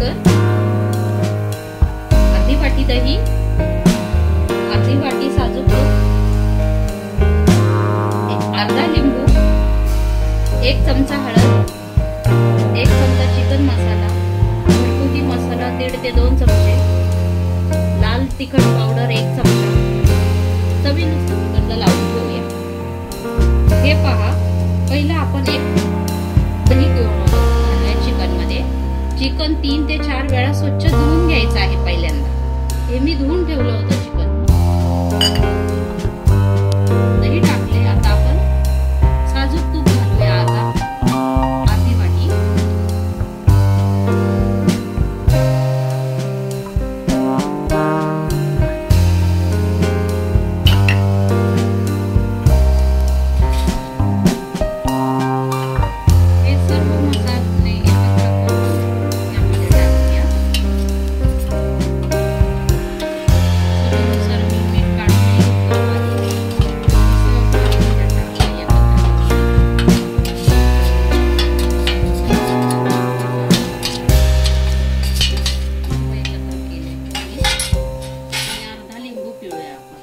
साखर, अर्धी वाटी दही, अर्धी वाटी साजूक तूप, अर्धा लिंबू, 1 चमचा हळद, 1 चमचा चिकन मसाला, घरगुती मसाला 1.5 ते 2 चमचे, लाल तिखट पावडर 1 चमचा, चवीनुसार कुकरला लावून घेऊया। हे पहा, पहिला आपण एक दही घेऊन चिकन मध्ये चिकन 3 ते 4 वेळा स्वच्छ धुवून घ्यायचं आहे। पहिल्यांदा हे मी धुवून ठेवलं होतं चिकन। दही टाकले, आता आपण साजूक तूप घालूया। आता अर्धी वाटी, हे सर्व मसाले एकत्र करून यामध्ये टाकूया। चवीनुसार मीठ अर्धा लिंबू पिळूया आपण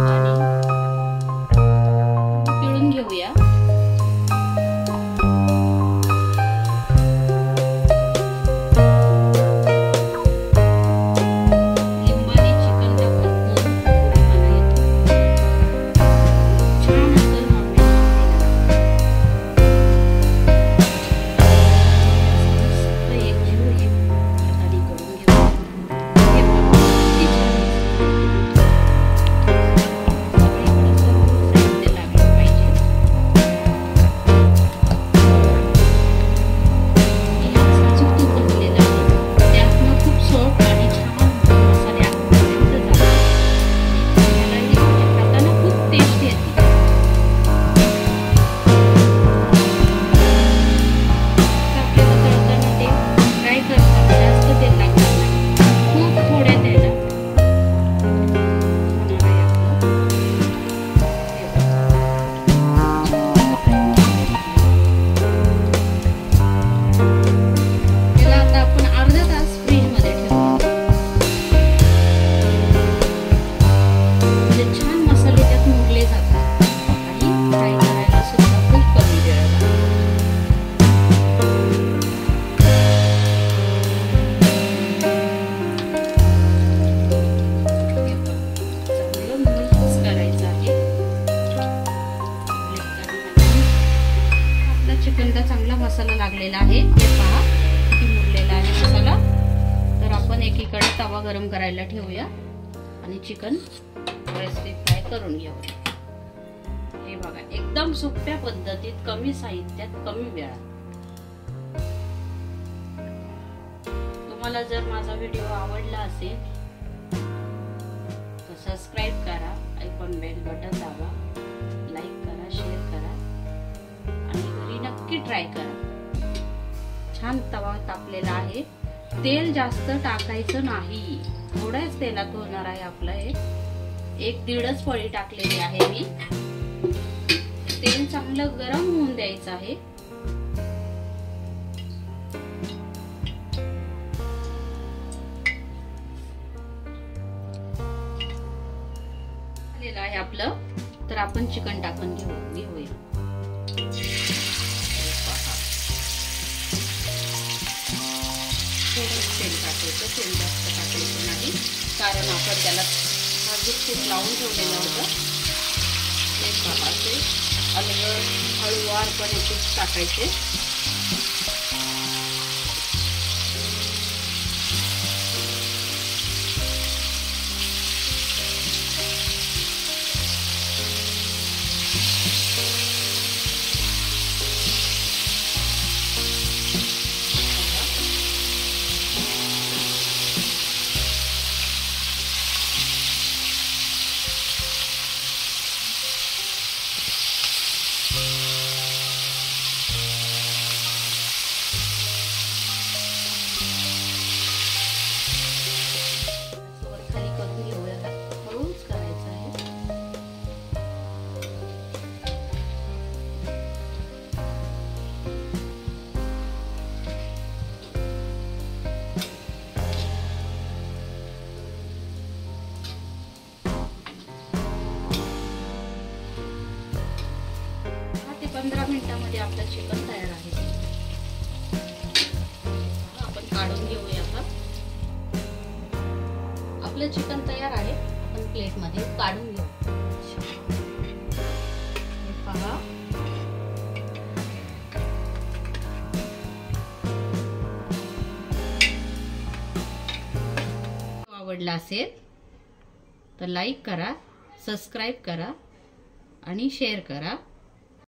आणि पिळून घेऊया। लिंबाने चिकनला भरपूर छान असं चिकनला चांगला मसाला लागलेला आहे। हे पहा किती मुरलेला आहे मसाला। तर आपण एकीकडे तवा गरम करायला ठेवूया आणि चिकन व्यवस्थित फ्राय करून घेऊया। हे बघा, एकदम सोप्या पद्धतीत, कमी साहित्यात, कमी वेळात। तुम्हाला जर माझा व्हिडिओ आवडला असेल तर सबस्क्राइब करा, आयकॉन बेल बटन दाबा, लाईक करा, शेअर करा आणि घरी नक्की ट्राय करा। छान तवा तापलेला आहे। तेल जास्त टाकायचं नाही, थोड्याच तेलात होणार आहे आपलं हे। 1-1.5 पळी टाकलेली आहे मी। तेल चांगलं गरम होऊन द्यायचं आहे। झालेलं आहे आपलं, तर आपण चिकन टाकून घेऊया। तेल टाकायचं, तेल जास्त टाकायचं नाही, कारण आपण त्याला साजूक तूप लावून ठेवलेलं होतं। हे पहा, असे अलगद हळूवारपणे तूप टाकायचे। आपलं चिकन तयार आहे. आपण काढून घेऊया आता. आपलं चिकन तयार आहे. आपण प्लेट मध्ये काढून घेऊ. पहा, आवडला असेल तर लाईक करा, सबस्क्राईब करा आणि शेअर करा.